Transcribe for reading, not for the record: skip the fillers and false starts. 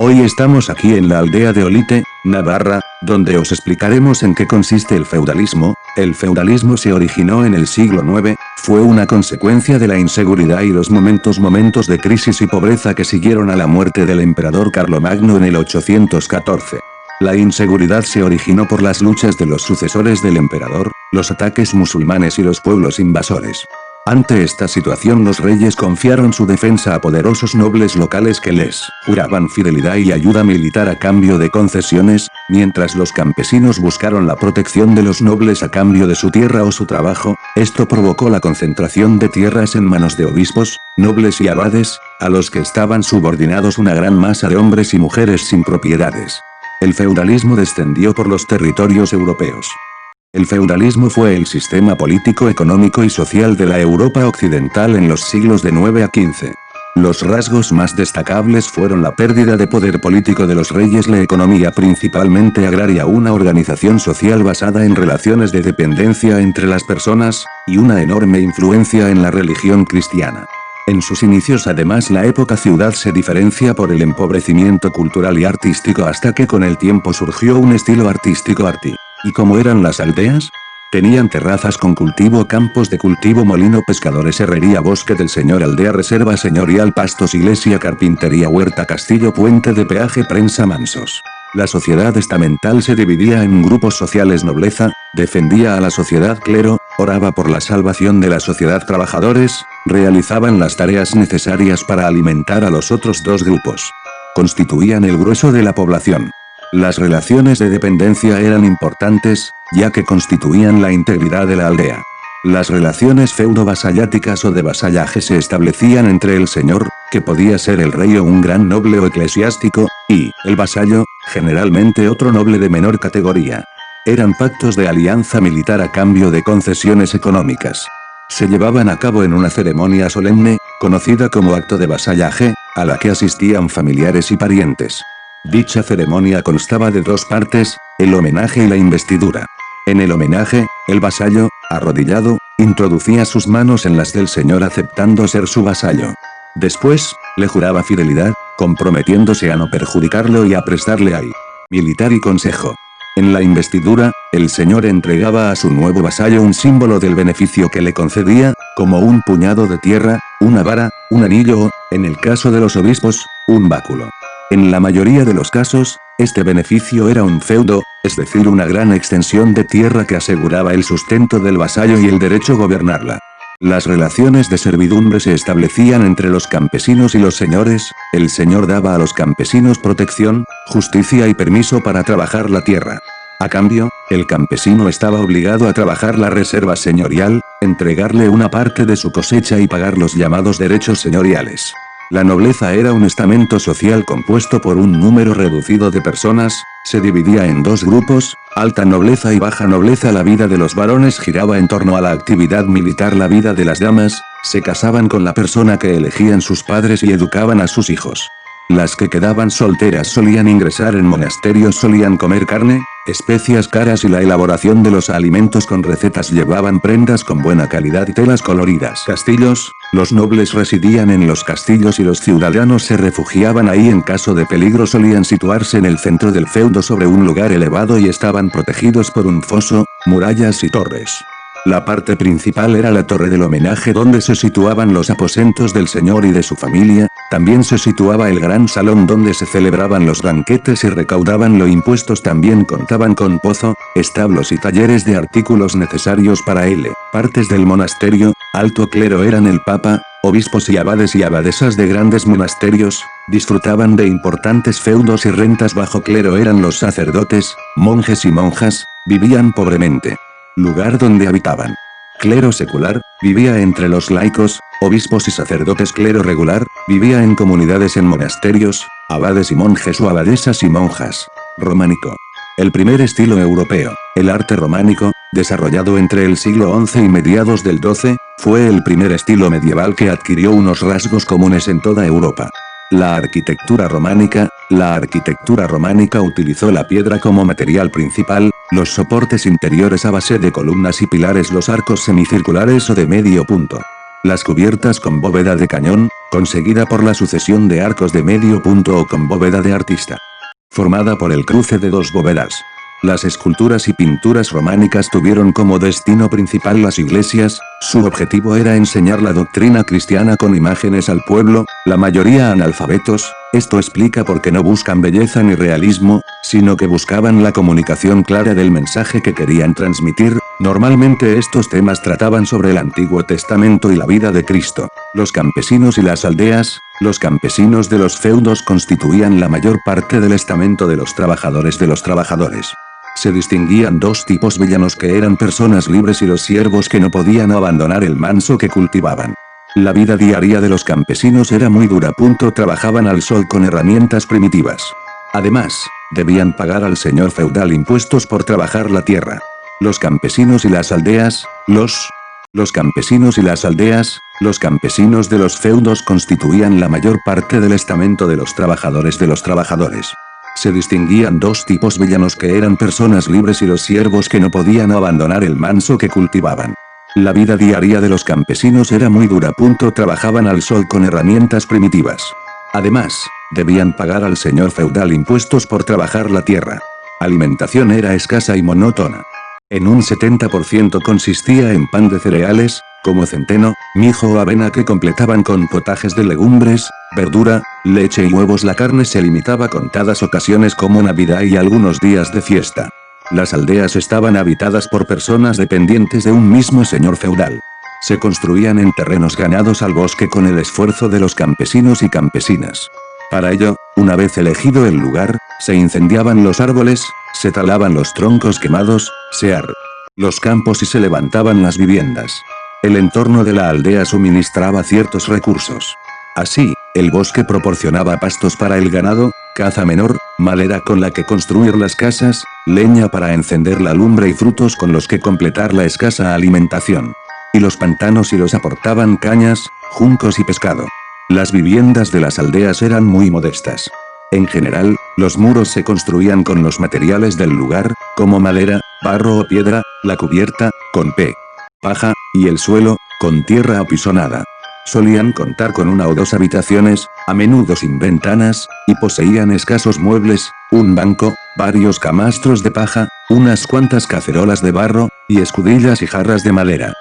Hoy estamos aquí en la aldea de Olite, Navarra, donde os explicaremos en qué consiste el feudalismo. El feudalismo se originó en el siglo IX, fue una consecuencia de la inseguridad y los momentos de crisis y pobreza que siguieron a la muerte del emperador Carlomagno en el 814. La inseguridad se originó por las luchas de los sucesores del emperador, los ataques musulmanes y los pueblos invasores. Ante esta situación los reyes confiaron su defensa a poderosos nobles locales que les juraban fidelidad y ayuda militar a cambio de concesiones, mientras los campesinos buscaron la protección de los nobles a cambio de su tierra o su trabajo. Esto provocó la concentración de tierras en manos de obispos, nobles y abades, a los que estaban subordinados una gran masa de hombres y mujeres sin propiedades. El feudalismo descendió por los territorios europeos. El feudalismo fue el sistema político, económico y social de la Europa occidental en los siglos de 9 a 15. Los rasgos más destacables fueron la pérdida de poder político de los reyes, la economía principalmente agraria, una organización social basada en relaciones de dependencia entre las personas, y una enorme influencia en la religión cristiana. En sus inicios además la época ciudad se diferencia por el empobrecimiento cultural y artístico hasta que con el tiempo surgió un estilo artístico arty. ¿Y cómo eran las aldeas? Tenían terrazas con cultivo, campos de cultivo, molino, pescadores, herrería, bosque del señor, aldea, reserva señorial, pastos, iglesia, carpintería, huerta, castillo, puente de peaje, prensa, mansos. La sociedad estamental se dividía en grupos sociales: nobleza, defendía a la sociedad; clero, oraba por la salvación de la sociedad; trabajadores, realizaban las tareas necesarias para alimentar a los otros dos grupos. Constituían el grueso de la población. Las relaciones de dependencia eran importantes, ya que constituían la integridad de la aldea. Las relaciones feudo-vasalláticas o de vasallaje se establecían entre el señor, que podía ser el rey o un gran noble o eclesiástico, y el vasallo, generalmente otro noble de menor categoría. Eran pactos de alianza militar a cambio de concesiones económicas. Se llevaban a cabo en una ceremonia solemne, conocida como acto de vasallaje, a la que asistían familiares y parientes. Dicha ceremonia constaba de dos partes, el homenaje y la investidura. En el homenaje, el vasallo, arrodillado, introducía sus manos en las del señor aceptando ser su vasallo. Después, le juraba fidelidad, comprometiéndose a no perjudicarlo y a prestarle ayuda militar y consejo. En la investidura, el señor entregaba a su nuevo vasallo un símbolo del beneficio que le concedía, como un puñado de tierra, una vara, un anillo o, en el caso de los obispos, un báculo. En la mayoría de los casos, este beneficio era un feudo, es decir, una gran extensión de tierra que aseguraba el sustento del vasallo y el derecho a gobernarla. Las relaciones de servidumbre se establecían entre los campesinos y los señores. El señor daba a los campesinos protección, justicia y permiso para trabajar la tierra. A cambio, el campesino estaba obligado a trabajar la reserva señorial, entregarle una parte de su cosecha y pagar los llamados derechos señoriales. La nobleza era un estamento social compuesto por un número reducido de personas, se dividía en dos grupos, alta nobleza y baja nobleza. La vida de los varones giraba en torno a la actividad militar, la vida de las damas, se casaban con la persona que elegían sus padres y educaban a sus hijos. Las que quedaban solteras solían ingresar en monasterios, solían comer carne, especias caras y la elaboración de los alimentos con recetas, llevaban prendas con buena calidad y telas coloridas. Castillos, los nobles residían en los castillos y los ciudadanos se refugiaban ahí en caso de peligro. Solían situarse en el centro del feudo sobre un lugar elevado y estaban protegidos por un foso, murallas y torres. La parte principal era la torre del homenaje, donde se situaban los aposentos del señor y de su familia. También se situaba el gran salón donde se celebraban los banquetes y recaudaban los impuestos. También contaban con pozo, establos y talleres de artículos necesarios para él. Partes del monasterio, alto clero eran el papa, obispos y abades y abadesas de grandes monasterios, disfrutaban de importantes feudos y rentas. Bajo clero eran los sacerdotes, monjes y monjas, vivían pobremente. Lugar donde habitaban. Clero secular, vivía entre los laicos, obispos y sacerdotes. Clero regular, vivía en comunidades en monasterios, abades y monjes o abadesas y monjas. Románico. El primer estilo europeo, el arte románico, desarrollado entre el siglo XI y mediados del XII, fue el primer estilo medieval que adquirió unos rasgos comunes en toda Europa. La arquitectura románica utilizó la piedra como material principal, los soportes interiores a base de columnas y pilares, los arcos semicirculares o de medio punto. Las cubiertas con bóveda de cañón, conseguida por la sucesión de arcos de medio punto o con bóveda de artista. Formada por el cruce de dos bóvedas. Las esculturas y pinturas románicas tuvieron como destino principal las iglesias, su objetivo era enseñar la doctrina cristiana con imágenes al pueblo, la mayoría analfabetos, esto explica por qué no buscan belleza ni realismo, sino que buscaban la comunicación clara del mensaje que querían transmitir, normalmente estos temas trataban sobre el Antiguo Testamento y la vida de Cristo. Los campesinos y las aldeas, los campesinos de los feudos constituían la mayor parte del estamento de los trabajadores. Se distinguían dos tipos villanos que eran personas libres y los siervos que no podían abandonar el manso que cultivaban. La vida diaria de los campesinos era muy dura. Trabajaban al sol con herramientas primitivas. Además, debían pagar al señor feudal impuestos por trabajar la tierra. Los campesinos y las aldeas, los campesinos y las aldeas, los campesinos de los feudos constituían la mayor parte del estamento de los trabajadores. Se distinguían dos tipos villanos que eran personas libres y los siervos que no podían abandonar el manso que cultivaban. La vida diaria de los campesinos era muy dura. Trabajaban al sol con herramientas primitivas. Además, debían pagar al señor feudal impuestos por trabajar la tierra. Alimentación era escasa y monótona. En un 70% consistía en pan de cereales, como centeno, mijo o avena que completaban con potajes de legumbres, verdura, leche y huevos. La carne se limitaba a contadas ocasiones como Navidad y algunos días de fiesta. Las aldeas estaban habitadas por personas dependientes de un mismo señor feudal. Se construían en terrenos ganados al bosque con el esfuerzo de los campesinos y campesinas. Para ello, una vez elegido el lugar, se incendiaban los árboles, se talaban los troncos quemados, los campos y se levantaban las viviendas. El entorno de la aldea suministraba ciertos recursos. Así, el bosque proporcionaba pastos para el ganado, caza menor, madera con la que construir las casas, leña para encender la lumbre y frutos con los que completar la escasa alimentación. Y los pantanos y los aportaban cañas, juncos y pescado. Las viviendas de las aldeas eran muy modestas. En general, los muros se construían con los materiales del lugar, como madera, barro o piedra, la cubierta, con paja, y el suelo, con tierra apisonada. Solían contar con una o dos habitaciones, a menudo sin ventanas, y poseían escasos muebles, un banco, varios camastros de paja, unas cuantas cacerolas de barro, y escudillas y jarras de madera.